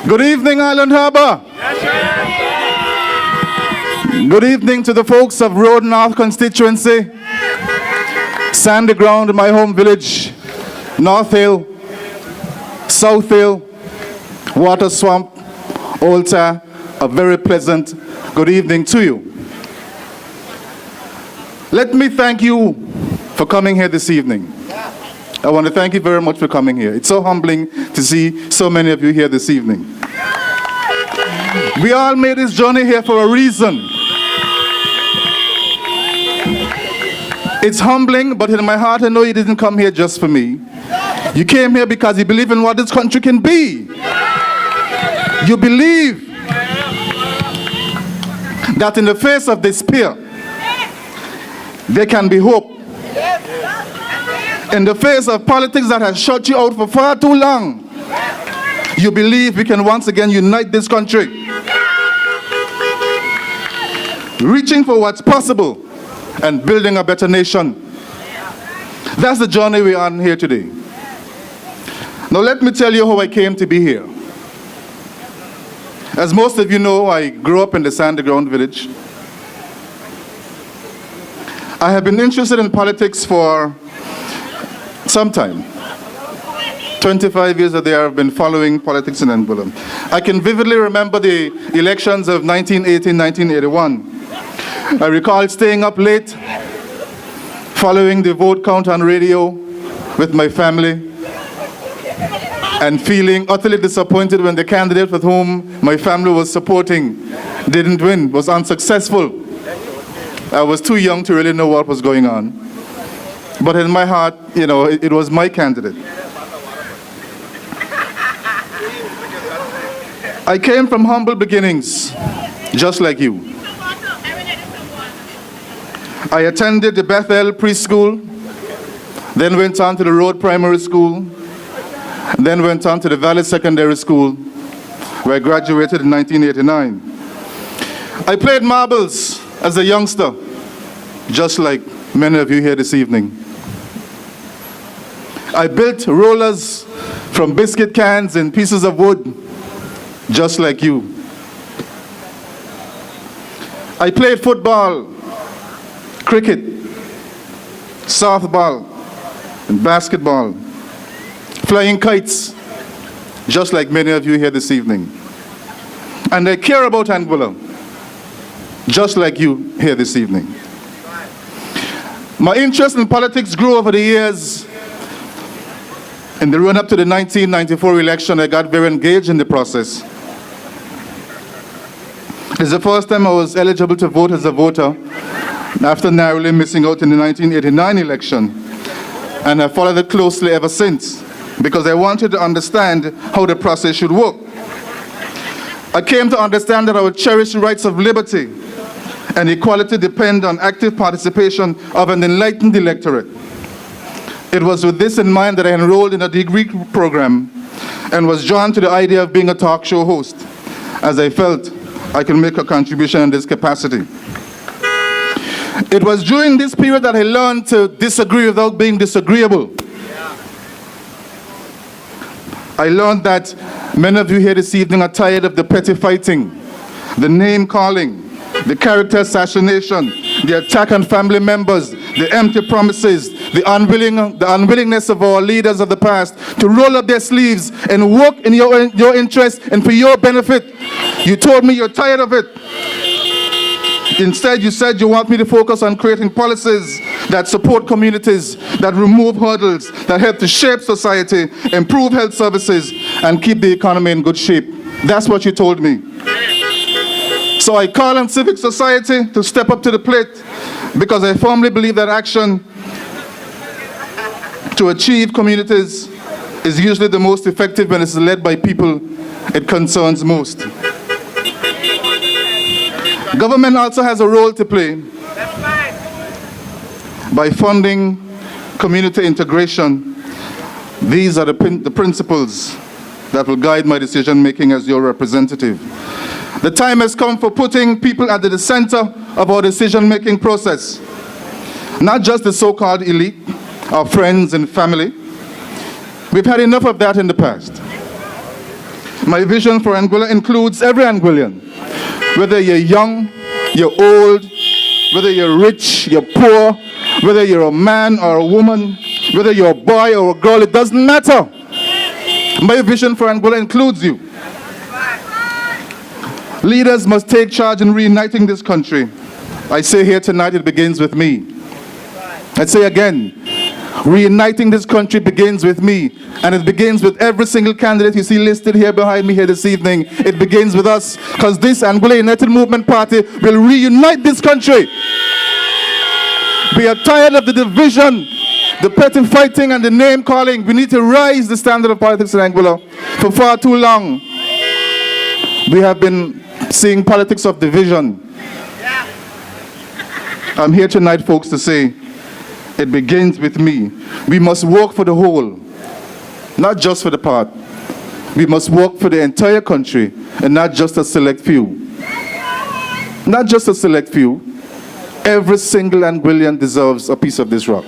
Good evening, Island Harbor. Good evening to the folks of Road North constituency, Sandy Ground, my home village, North Hill, South Hill, Water Swamp, Alta. A very pleasant good evening to you. Let me thank you for coming here this evening. I want to thank you very much for coming here. It's so humbling to see so many of you here this evening. We all made this journey here for a reason. It's humbling, but in my heart I know you didn't come here just for me. You came here because you believe in what this country can be. You believe that in the face of despair, there can be hope. In the face of politics that has shut you out for far too long, you believe we can once again unite this country, reaching for what's possible and building a better nation. That's the journey we're on here today. Now let me tell you how I came to be here. As most of you know, I grew up in the Sandy Ground village. I have been interested in politics for some time. 25 years that I have been following politics in Anguilla. I can vividly remember the elections of 1980 and 1981. I recall staying up late, following the vote count on radio with my family, and feeling utterly disappointed when the candidate with whom my family was supporting didn't win, was unsuccessful. I was too young to really know what was going on. But in my heart, you know, it was my candidate. I came from humble beginnings, just like you. I attended the Bethel preschool, then went on to the Road Primary School, then went on to the Valley Secondary School, where I graduated in 1989. I played marbles as a youngster, just like many of you here this evening. I built rollers from biscuit cans and pieces of wood, just like you. I played football, cricket, softball, and basketball, flying kites, just like many of you here this evening. And I care about Anguilla, just like you here this evening. My interest in politics grew over the years. In the run-up to the 1994 election, I got very engaged in the process. It's the first time I was eligible to vote as a voter, after narrowly missing out in the 1989 election. And I followed it closely ever since, because I wanted to understand how the process should work. I came to understand that our cherished rights of liberty and equality depend on active participation of an enlightened electorate. It was with this in mind that I enrolled in a degree program and was drawn to the idea of being a talk show host, as I felt I could make a contribution in this capacity. It was during this period that I learned to disagree without being disagreeable. I learned that many of you here this evening are tired of the petty fighting, the name calling, the character assassination, the attack on family members, the empty promises, the unwillingness of our leaders of the past to roll up their sleeves and work in your interest and for your benefit. You told me you're tired of it. Instead, you said you want me to focus on creating policies that support communities, that remove hurdles, that help to shape society, improve health services, and keep the economy in good shape. That's what you told me. So I call on civic society to step up to the plate, because I firmly believe that action to achieve communities is usually the most effective when it's led by people it concerns most. Government also has a role to play by funding community integration. These are the principles that will guide my decision making as your representative. The time has come for putting people at the center of our decision-making process. Not just the so-called elite, our friends and family. We've had enough of that in the past. My vision for Anguilla includes every Anguillan. Whether you're young, you're old, whether you're rich, you're poor, whether you're a man or a woman, whether you're a boy or a girl, it doesn't matter. My vision for Anguilla includes you. Leaders must take charge in reuniting this country. I say here tonight, it begins with me. I say again, reuniting this country begins with me, and it begins with every single candidate you see listed here behind me here this evening. It begins with us, because this Anguilla United Movement Party will reunite this country. We are tired of the division, the petty fighting, and the name calling. We need to raise the standard of politics in Anguilla. For far too long, we have been seeing politics of division. I'm here tonight, folks, to say it begins with me. We must work for the whole, not just for the part. We must work for the entire country and not just a select few. Not just a select few. Every single Anguillan deserves a piece of this rock.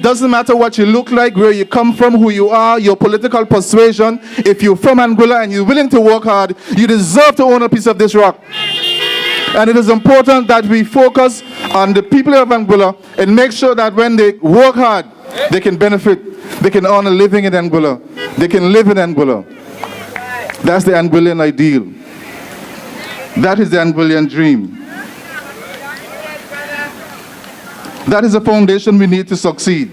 Doesn't matter what you look like, where you come from, who you are, your political persuasion. If you're from Anguilla and you're willing to work hard, you deserve to own a piece of this rock. And it is important that we focus on the people of Anguilla and make sure that when they work hard, they can benefit, they can earn a living in Anguilla, they can live in Anguilla. That's the Anguillan ideal. That is the Anguillan dream. That is the foundation we need to succeed.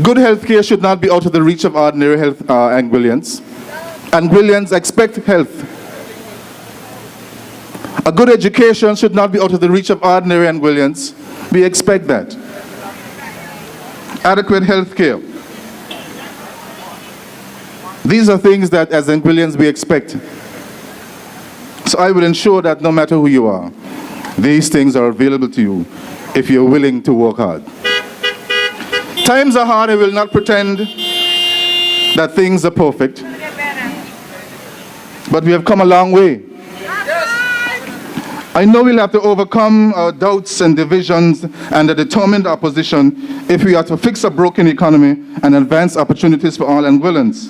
Good health care should not be out of the reach of ordinary Anguillians. Anguillians expect health. A good education should not be out of the reach of ordinary Anguillians. We expect that. Adequate health care. These are things that as Anguillians we expect. So I will ensure that no matter who you are, these things are available to you if you're willing to work hard. Times are hard. I will not pretend that things are perfect. But we have come a long way. I know we'll have to overcome our doubts and divisions and a determined opposition if we are to fix a broken economy and advance opportunities for all Anguillans.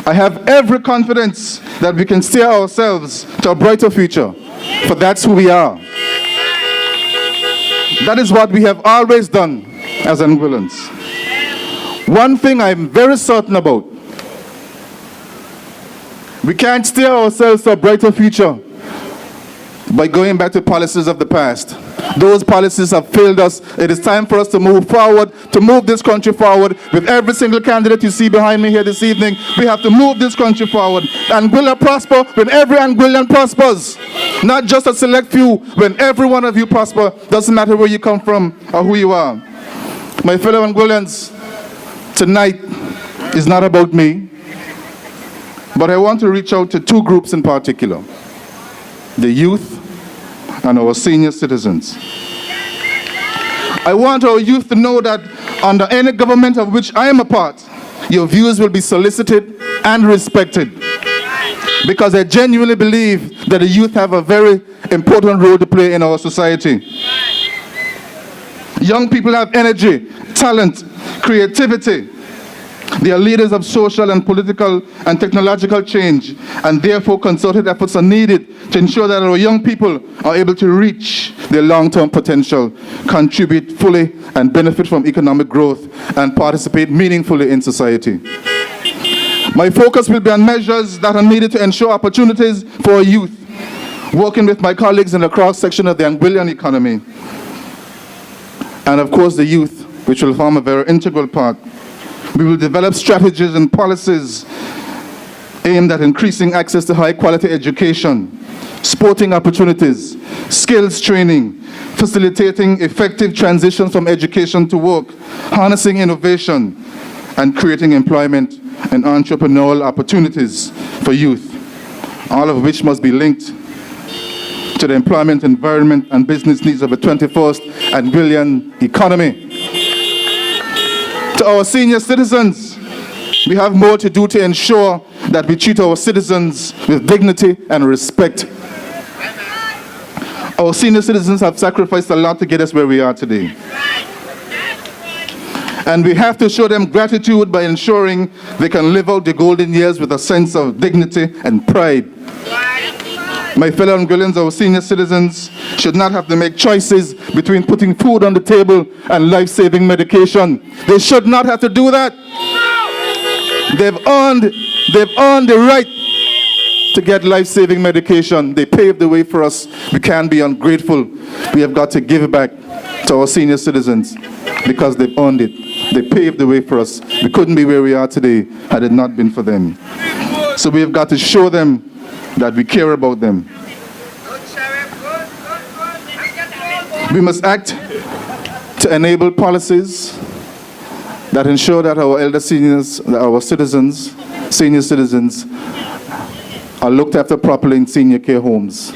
I have every confidence that we can steer ourselves to a brighter future, for that's who we are. That is what we have always done as Anguillans. One thing I'm very certain about, we can't steer ourselves to a brighter future by going back to policies of the past. Those policies have failed us. It is time for us to move forward, to move this country forward. With every single candidate you see behind me here this evening, we have to move this country forward. Anguilla prosper when every Anguillan prospers. Not just a select few, when every one of you prosper. Doesn't matter where you come from or who you are. My fellow Anguillans, tonight is not about me, but I want to reach out to two groups in particular: the youth and our senior citizens. I want our youth to know that under any government of which I am a part, your views will be solicited and respected, because I genuinely believe that the youth have a very important role to play in our society. Young people have energy, talent, creativity. They are leaders of social and political and technological change, and therefore concerted efforts are needed to ensure that our young people are able to reach their long-term potential, contribute fully and benefit from economic growth, and participate meaningfully in society. My focus will be on measures that are needed to ensure opportunities for our youth, working with my colleagues in the cross-section of the Anguillan economy, and of course the youth, which will form a very integral part. We will develop strategies and policies aimed at increasing access to high-quality education, sporting opportunities, skills training, facilitating effective transitions from education to work, harnessing innovation, and creating employment and entrepreneurial opportunities for youth, all of which must be linked to the employment environment and business needs of the 21st Anguillan economy. To our senior citizens, we have more to do to ensure that we treat our citizens with dignity and respect. Our senior citizens have sacrificed a lot to get us where we are today. And we have to show them gratitude by ensuring they can live out their golden years with a sense of dignity and pride. My fellow Anguillians, our senior citizens should not have to make choices between putting food on the table and life-saving medication. They should not have to do that. They've earned the right to get life-saving medication. They paved the way for us. We can't be ungrateful. We have got to give it back to our senior citizens because they've earned it. They paved the way for us. We couldn't be where we are today had it not been for them. So we have got to show them that we care about them. We must act to enable policies that ensure that our elder seniors, our citizens, senior citizens, are looked after properly in senior care homes.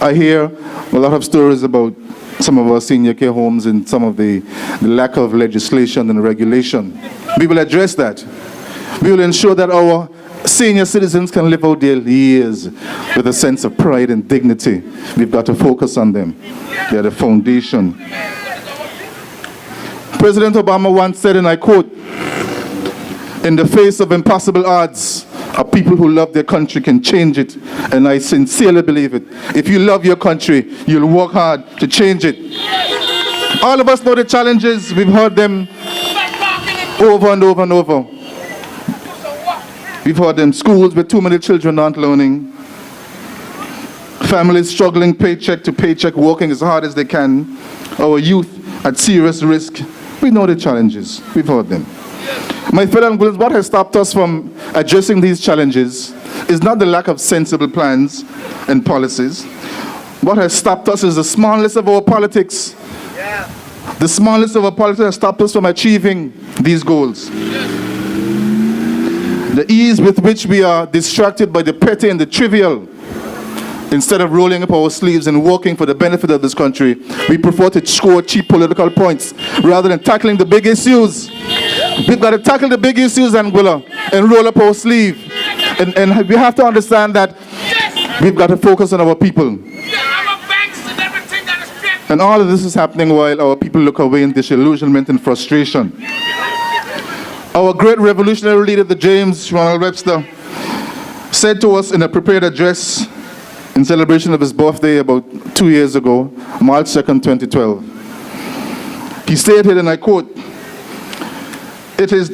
I hear a lot of stories about some of our senior care homes and some of the lack of legislation and regulation. We will address that. We will ensure that our senior citizens can live out their years with a sense of pride and dignity. We've got to focus on them. They are the foundation. President Obama once said, and I quote, "In the face of impossible odds, a people who love their country can change it." And I sincerely believe it. If you love your country, you'll work hard to change it. All of us know the challenges. We've heard them over and over and over. We've heard them. Schools with too many children aren't learning. Families struggling paycheck to paycheck, working as hard as they can. Our youth at serious risk. We know the challenges. We've heard them. My fellow Anguillans, what has stopped us from addressing these challenges is not the lack of sensible plans and policies. What has stopped us is the smallness of our politics. The smallness of our politics has stopped us from achieving these goals. The ease with which we are distracted by the petty and the trivial. Instead of rolling up our sleeves and working for the benefit of this country, we prefer to score cheap political points rather than tackling the big issues. We've got to tackle the big issues, Anguilla, and roll up our sleeve. And we have to understand that we've got to focus on our people. And all of this is happening while our people look away in disillusionment and frustration. Our great revolutionary leader, the James Ronald Webster, said to us in a prepared address in celebration of his birthday about 2 years ago, March 2nd, 2012. He stated, and I quote, "It is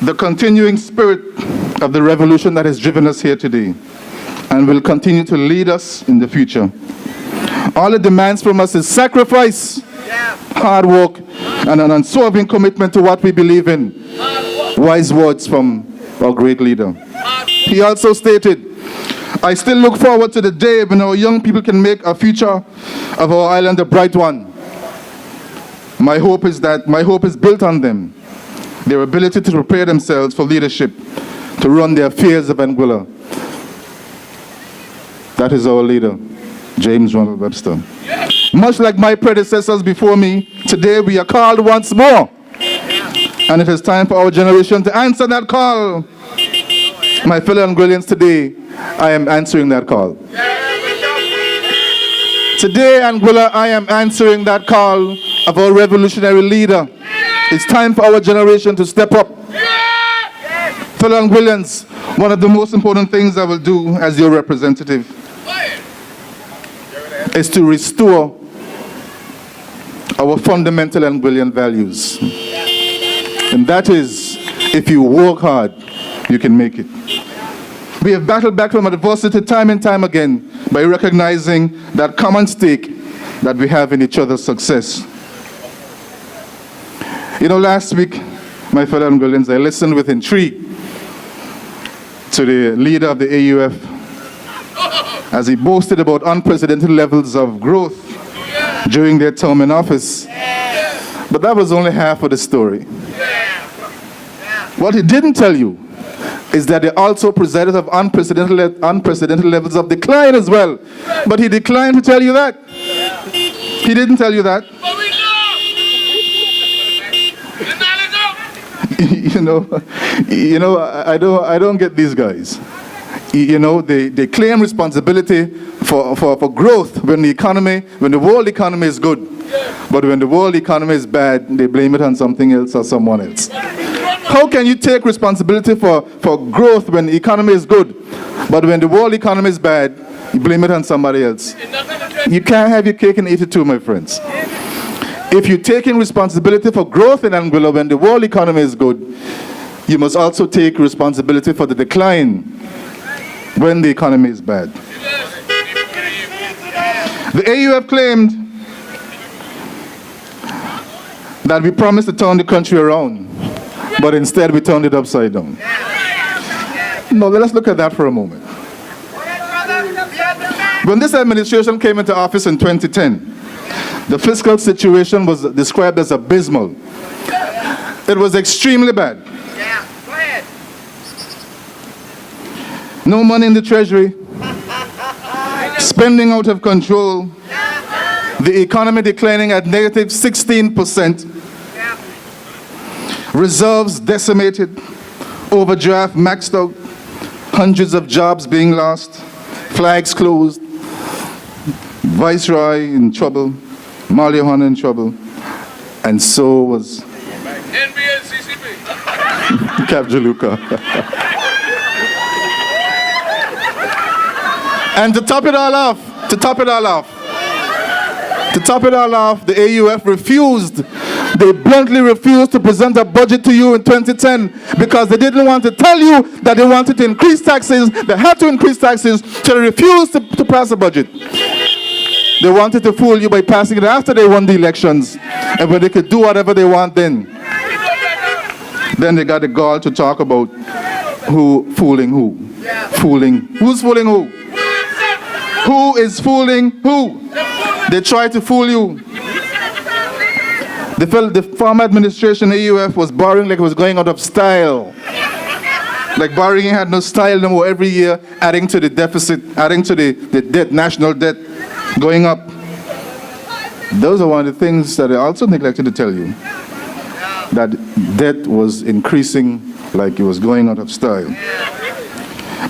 the continuing spirit of the revolution that has driven us here today and will continue to lead us in the future. All it demands from us is sacrifice, hard work, and an unswerving commitment to what we believe in." Wise words from our great leader. He also stated, "I still look forward to the day when our young people can make a future of our island a bright one. My hope is built on them, their ability to prepare themselves for leadership, to run the affairs of Anguilla." That is our leader, James Ronald Webster. Much like my predecessors before me, today we are called once more. And it is time for our generation to answer that call. My fellow Anguillians, today, I am answering that call. Today, Anguilla, I am answering that call of our revolutionary leader. It's time for our generation to step up. Fellow Anguillians, one of the most important things I will do as your representative is to restore our fundamental Anguillian values. And that is, if you work hard, you can make it. We have battled back from adversity time and time again by recognizing that common stake that we have in each other's success. You know, last week, my fellow Anguillians, I listened with intrigue to the leader of the AUF as he boasted about unprecedented levels of growth during their term in office. But that was only half of the story. What he didn't tell you is that they also presided of unprecedented levels of decline as well. But he declined to tell you that. He didn't tell you that. I don't get these guys. They claim responsibility for growth when the world economy is good. but when the world economy is bad, they blame it on something else or someone else. How can you take responsibility for growth when the economy is good, but when the world economy is bad, you blame it on somebody else? You can't have your cake and eat it too, my friends. If you're taking responsibility for growth in Anguilla when the world economy is good, you must also take responsibility for the decline when the economy is bad. The AUF claimed that we promised to turn the country around, but instead we turned it upside down. No, let's look at that for a moment. When this administration came into office in 2010, the fiscal situation was described as abysmal. It was extremely bad. No money in the treasury, spending out of control, the economy declining at negative 16%, reserves decimated, overdraft maxed out, hundreds of jobs being lost, flags closed, Viceroy in trouble, Marijuana in trouble, and so was Cap Jaluka. And to top it all off, the AUF refused. They bluntly refused to present a budget to you in 2010 because they didn't want to tell you that they wanted to increase taxes. They had to increase taxes, so they refused to pass a budget. They wanted to fool you by passing it after they won the elections, and when they could do whatever they want then they got the gall to talk about who fooling who. Who's fooling who? Who is fooling who? They tried to fool you. The former administration, AUF, was borrowing like it was going out of style. Like borrowing had no style no more. Every year, adding to the deficit, adding to the debt, national debt, going up. Those are one of the things that I also neglected to tell you. That debt was increasing like it was going out of style.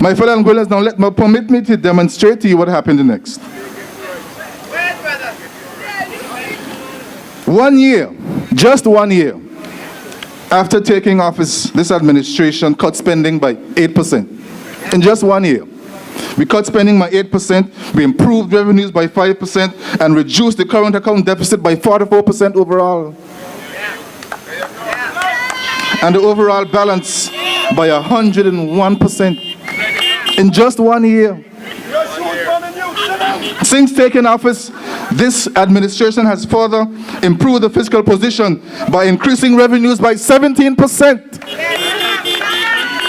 My fellow Anguillans, now permit me to demonstrate to you what happened next. 1 year, just 1 year, after taking office, this administration cut spending by 8%. In just 1 year. We cut spending by 8%, we improved revenues by 5%, and reduced the current account deficit by 44% overall. And the overall balance by 101%. In just 1 year. Since taking office, this administration has further improved the fiscal position by increasing revenues by 17%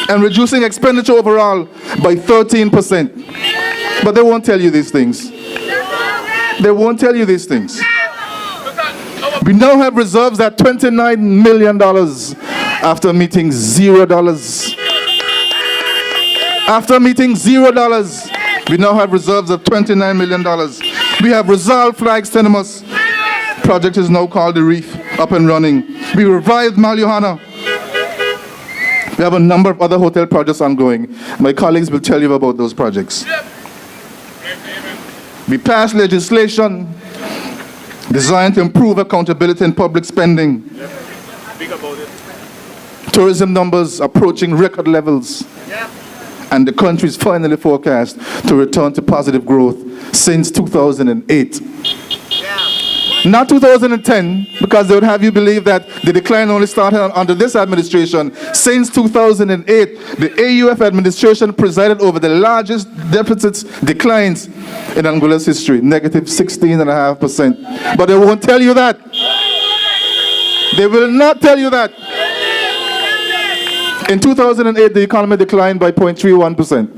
and reducing expenditure overall by 13%. But they won't tell you these things. They won't tell you these things. We now have reserves at $29 million after meeting $0. After meeting $0, we now have reserves of $29 million. We have resolved flag cinemas. Project is now called The Reef, up and running. We revived Marijuana. We have a number of other hotel projects ongoing. My colleagues will tell you about those projects. We passed legislation designed to improve accountability in public spending. Tourism numbers approaching record levels. And the country is finally forecast to return to positive growth since 2008. Not 2010, because they would have you believe that the decline only started under this administration. Since 2008, the AUF administration presided over the largest deficits declines in Anguilla's history, negative 16.5%. But they won't tell you that. They will not tell you that. In 2008, the economy declined by 0.31%.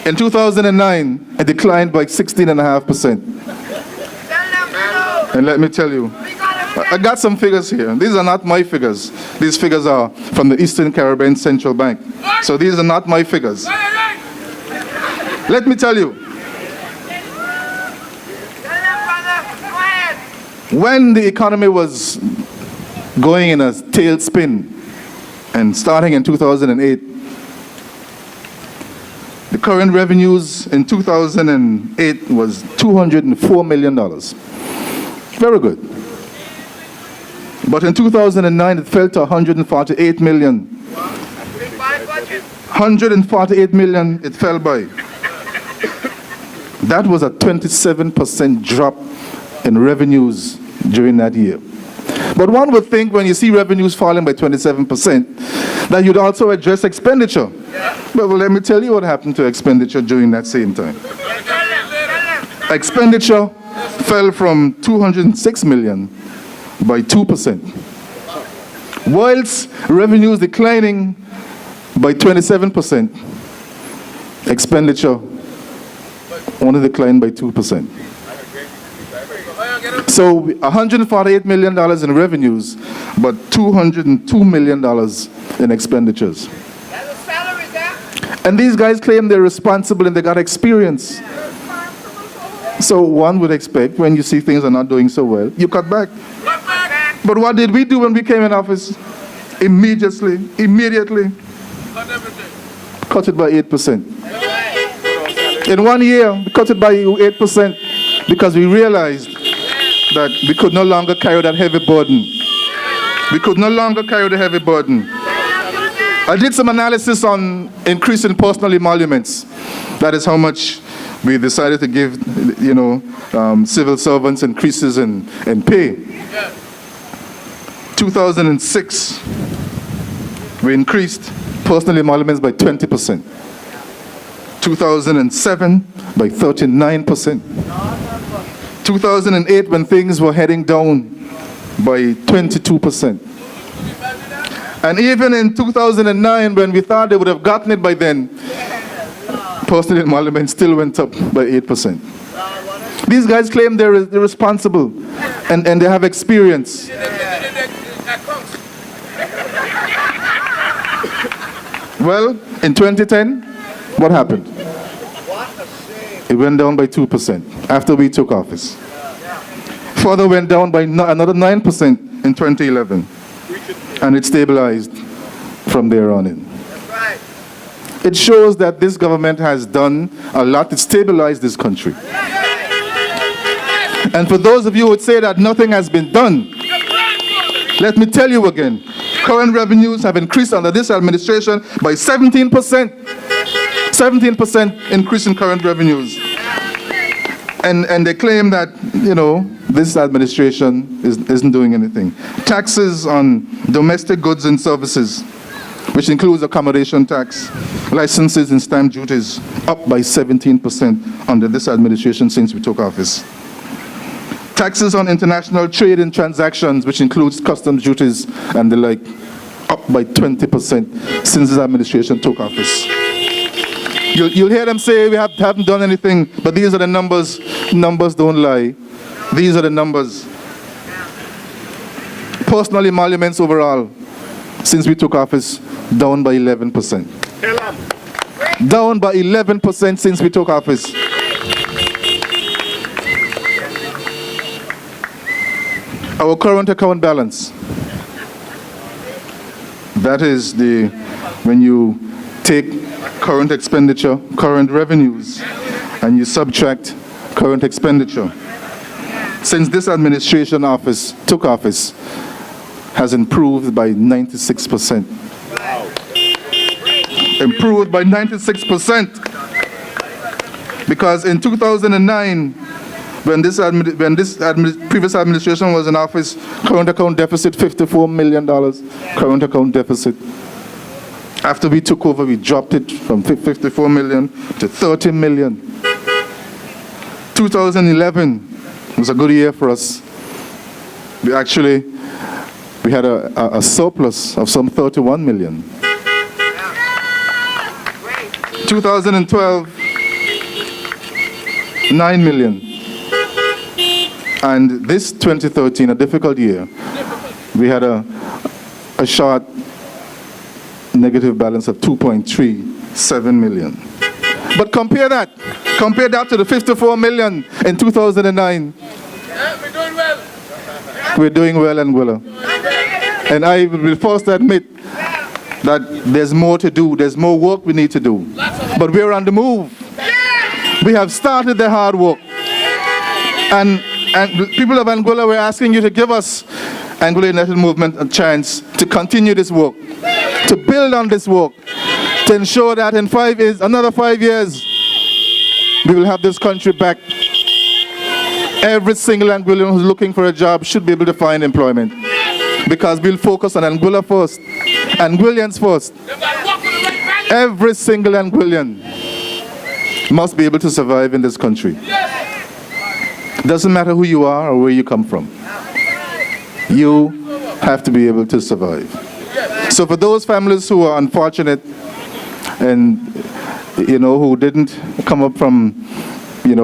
In 2009, it declined by 16.5%. And let me tell you, I got some figures here. These are not my figures. These figures are from the Eastern Caribbean Central Bank. So these are not my figures. Let me tell you, when the economy was going in a tailspin and starting in 2008, The current revenues in 2008 was $204 million. Very good. But in 2009, it fell to 148 million. 148 million it fell by. That was a 27% drop in revenues during that year. But one would think when you see revenues falling by 27%, that you'd also address expenditure. Well, let me tell you what happened to expenditure during that same time. Expenditure fell from 206 million by 2%. Whilst revenues declining by 27%, expenditure only declined by 2%. So $148 million in revenues, but $202 million in expenditures. And these guys claim they're responsible and they got experience. So one would expect when you see things are not doing so well, you cut back. But what did we do when we came in office? Immediately, cut it by 8%. In 1 year, we cut it by 8% because we realized that we could no longer carry that heavy burden. We could no longer carry the heavy burden. I did some analysis on increasing personal emoluments. That is how much we decided to give, civil servants increases in pay. 2006, we increased personal emoluments by 20%. 2007, by 39%. 2008, when things were heading down, by 22%. And even in 2009, when we thought they would have gotten it by then, personal emoluments still went up by 8%. These guys claim they're responsible and they have experience. Well, in 2010, what happened? It went down by 2% after we took office. Further went down by another 9% in 2011. And it stabilized from there on in. It shows that this government has done a lot to stabilize this country. And for those of you who would say that nothing has been done, let me tell you again, current revenues have increased under this administration by 17%. 17% increase in current revenues. And they claim that, this administration isn't doing anything. Taxes on domestic goods and services, which includes accommodation tax, licenses and stamp duties, up by 17% under this administration since we took office. Taxes on international trade and transactions, which includes customs duties and the like, up by 20% since this administration took office. You'll hear them say we haven't done anything, but these are the numbers. Numbers don't lie. These are the numbers. Personal emoluments overall, since we took office, down by 11%. Down by 11% since we took office. Our current account balance, that is when you take current expenditure, current revenues, and you subtract current expenditure. Since this administration took office, has improved by 96%. Improved by 96%. Because in 2009, when this previous administration was in office, current account deficit $54 million. Current account deficit. After we took over, we dropped it from 54 million to 30 million. 2011 was a good year for us. We had a surplus of some 31 million. 2012, 9 million. And this 2013, a difficult year, we had a short negative balance of 2.37 million. But compare that to the 54 million in 2009. We're doing well. We're doing well, Anguilla. And I will be forced to admit that there's more to do, there's more work we need to do. But we're on the move. We have started the hard work. And people of Anguilla, we're asking you to give us, Anguilla United Movement, a chance to continue this work, to build on this work, to ensure that in another 5 years, we will have this country back. Every single Anguillan who's looking for a job should be able to find employment, because we'll focus on Anguilla first, Anguillians first. Every single Anguillan must be able to survive in this country. Doesn't matter who you are or where you come from. You have to be able to survive. So for those families who are unfortunate and who didn't come up from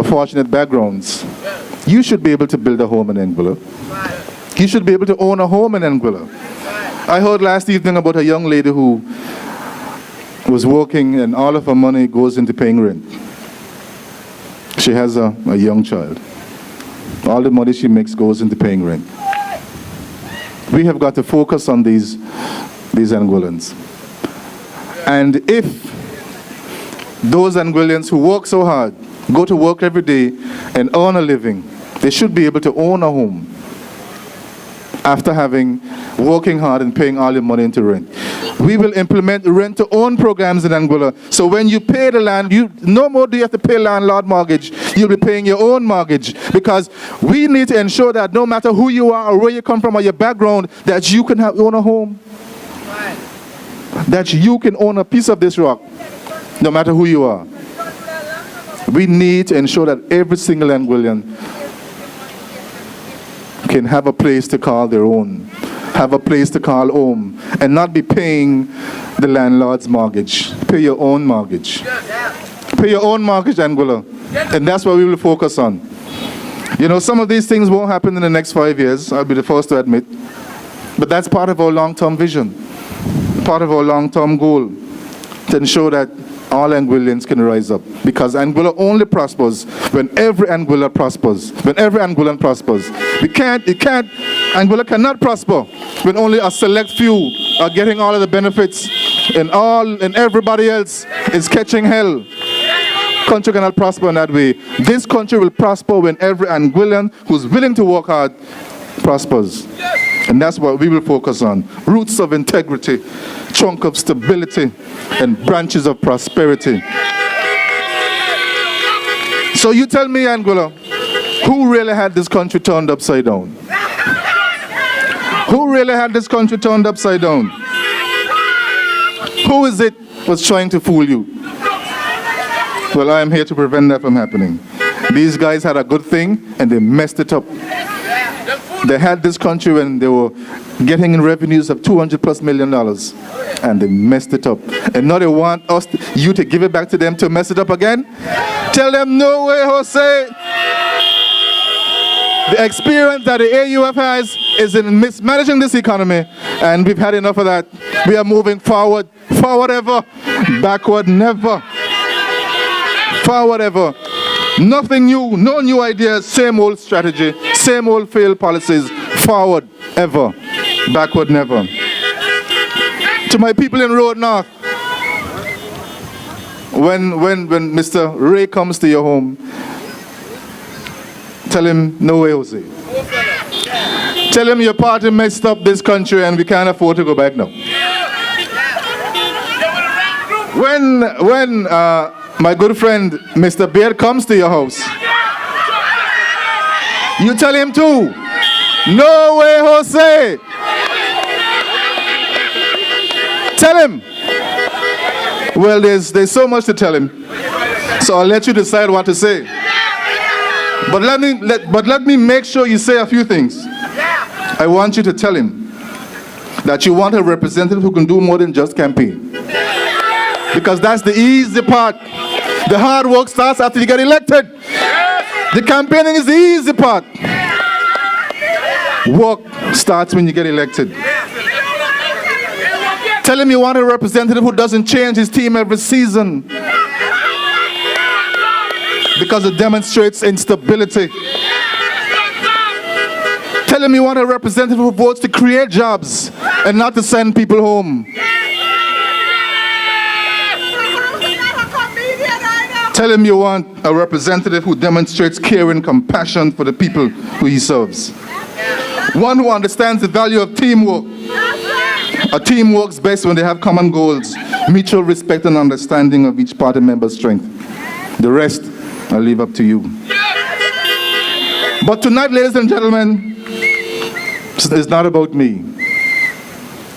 fortunate backgrounds, you should be able to build a home in Anguilla. You should be able to own a home in Anguilla. I heard last evening about a young lady who was working and all of her money goes into paying rent. She has a young child. All the money she makes goes into paying rent. We have got to focus on these Anguillans. And if those Anguillans who work so hard, go to work every day and earn a living, they should be able to own a home after working hard and paying all your money into rent. We will implement rent-to-own programs in Anguilla. So when you pay the land, no more do you have to pay landlord mortgage. You'll be paying your own mortgage, because we need to ensure that no matter who you are or where you come from or your background, that you can own a home. That you can own a piece of this rock, no matter who you are. We need to ensure that every single Anguillan can have a place to call their own, have a place to call home, and not be paying the landlord's mortgage. Pay your own mortgage. Pay your own mortgage, Anguilla. And that's what we will focus on. Some of these things won't happen in the next 5 years, I'll be the first to admit. But that's part of our long-term vision, part of our long-term goal, to ensure that all Anguillans can rise up. Because Anguilla only prospers when every Anguilla prospers. When every Anguillan prospers. Anguilla cannot prosper when only a select few are getting all of the benefits and everybody else is catching hell. Country cannot prosper in that way. This country will prosper when every Anguillan who's willing to work hard prospers. And that's what we will focus on. Roots of integrity, trunk of stability, and branches of prosperity. So you tell me, Anguilla, who really had this country turned upside down? Who really had this country turned upside down? Who is it was trying to fool you? Well, I am here to prevent that from happening. These guys had a good thing and they messed it up. They had this country when they were getting in revenues of $200+ million, and they messed it up. And now they want you to give it back to them to mess it up again? Tell them, no way, Jose. The experience that the AUF has is in mismanaging this economy, and we've had enough of that. We are moving forward. Forward ever, backward never. Forward ever. Nothing new, no new ideas, same old strategy, same old failed policies. Forward ever, backward never. To my people in Road North, when Mr. Ray comes to your home, tell him, no way, Jose. Tell him your party messed up this country and we can't afford to go back now. When my good friend Mr. Beard comes to your house, you tell him too, no way, Jose. Tell him. Well, there's so much to tell him, so I'll let you decide what to say. But let me make sure you say a few things. I want you to tell him that you want a representative who can do more than just campaign. Because that's the easy part. The hard work starts after you get elected. The campaigning is the easy part. Work starts when you get elected. Tell him you want a representative who doesn't change his team every season, because it demonstrates instability. Tell him you want a representative who votes to create jobs and not to send people home. Tell him you want a representative who demonstrates care and compassion for the people who he serves. One who understands the value of teamwork. A team works best when they have common goals, mutual respect and understanding of each party member's strength. The rest, I'll leave up to you. But tonight, ladies and gentlemen, it's not about me.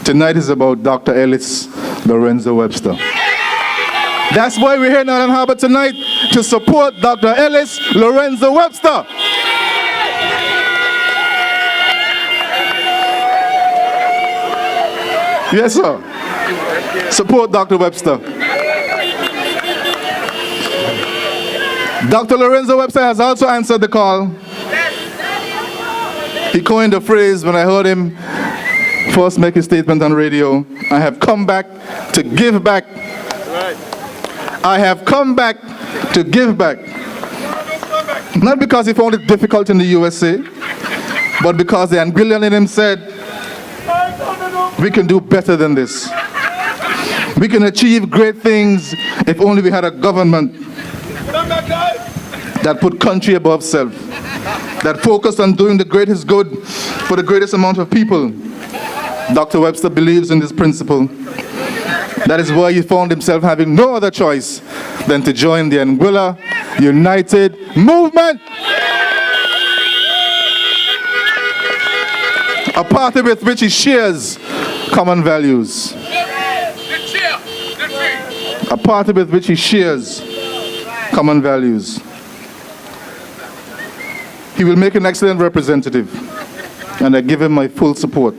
Tonight is about Dr. Ellis Lorenzo Webster. That's why we're here in Island Harbor tonight, to support Dr. Ellis Lorenzo Webster. Yes, sir. Support Dr. Webster. Dr. Lorenzo Webster has also answered the call. He coined a phrase when I heard him first make his statement on radio. I have come back to give back. I have come back to give back. Not because he found it difficult in the USA, but because the Anguillan in him said, we can do better than this. We can achieve great things if only we had a government that put country above self, that focused on doing the greatest good for the greatest amount of people. Dr. Webster believes in this principle. That is why he found himself having no other choice than to join the Anguilla United Movement. A party with which he shares common values. A party with which he shares common values. He will make an excellent representative, and I give him my full support.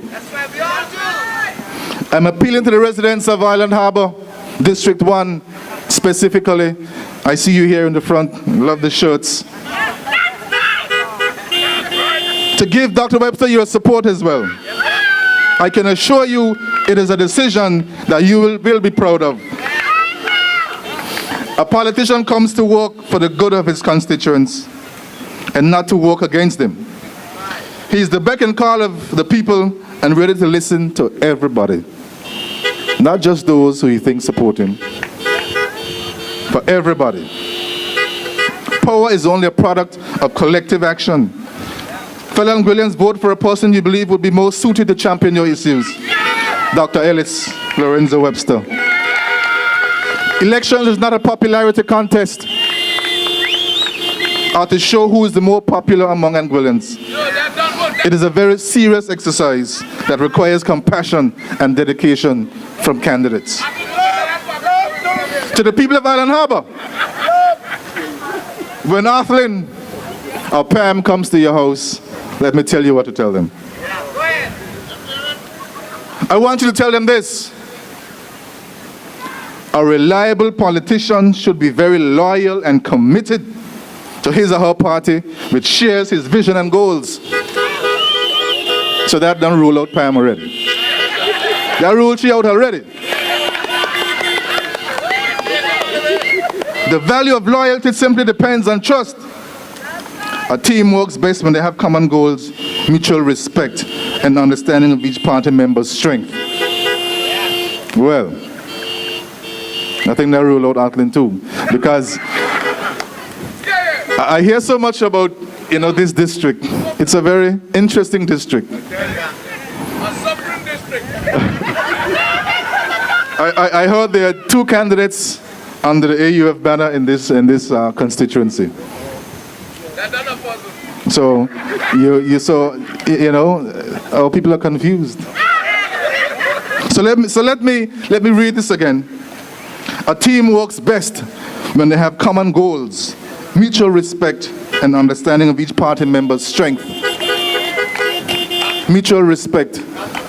I'm appealing to the residents of Island Harbor, District 1 specifically. I see you here in the front. Love the shirts. To give Dr. Webster your support as well. I can assure you it is a decision that you will be proud of. A politician comes to work for the good of his constituents and not to work against them. He is the beck and call of the people and ready to listen to everybody. Not just those who he thinks support him, but everybody. Power is only a product of collective action. Fellow Anguillians, vote for a person you believe would be most suited to champion your issues. Dr. Ellis Lorenzo Webster. Elections is not a popularity contest or to show who is the more popular among Anguillians. It is a very serious exercise that requires compassion and dedication from candidates. To the people of Island Harbor, when Arthlin or Pam comes to your house, let me tell you what to tell them. I want you to tell them this. A reliable politician should be very loyal and committed to his or her party, which shares his vision and goals. So that done rule out Pam already. That ruled she out already. The value of loyalty simply depends on trust. A team works best when they have common goals, mutual respect, and understanding of each party member's strength. Well, I think that rule out Arthlin too, because I hear so much about, this district. It's a very interesting district. A suffering district. I heard there are 2 candidates under the AUF banner in this constituency. So our people are confused. So let me read this again. A team works best when they have common goals, mutual respect, and understanding of each party member's strength. Mutual respect.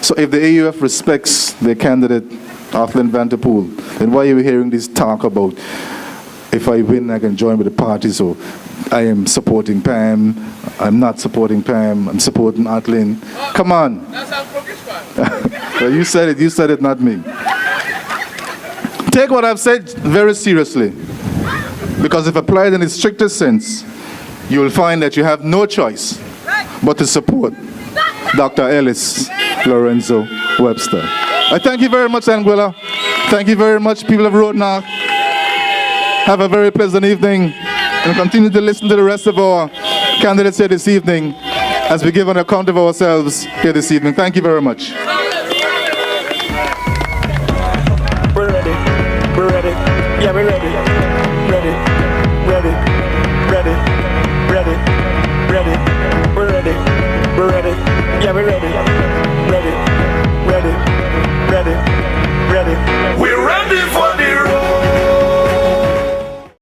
So if the AUF respects their candidate, Arthlin Vanderpool, then why are we hearing this talk about if I win, I can join with the party, so I am supporting Pam, I'm not supporting Pam, I'm supporting Arthlin. Come on. That's how progress. Well, you said it, not me. Take what I've said very seriously, because if applied in its strictest sense, you will find that you have no choice but to support Dr. Ellis Lorenzo Webster. I thank you very much, Anguilla. Thank you very much, people of Road North. Have a very pleasant evening and continue to listen to the rest of our candidates here this evening as we give an account of ourselves here this evening. Thank you very much.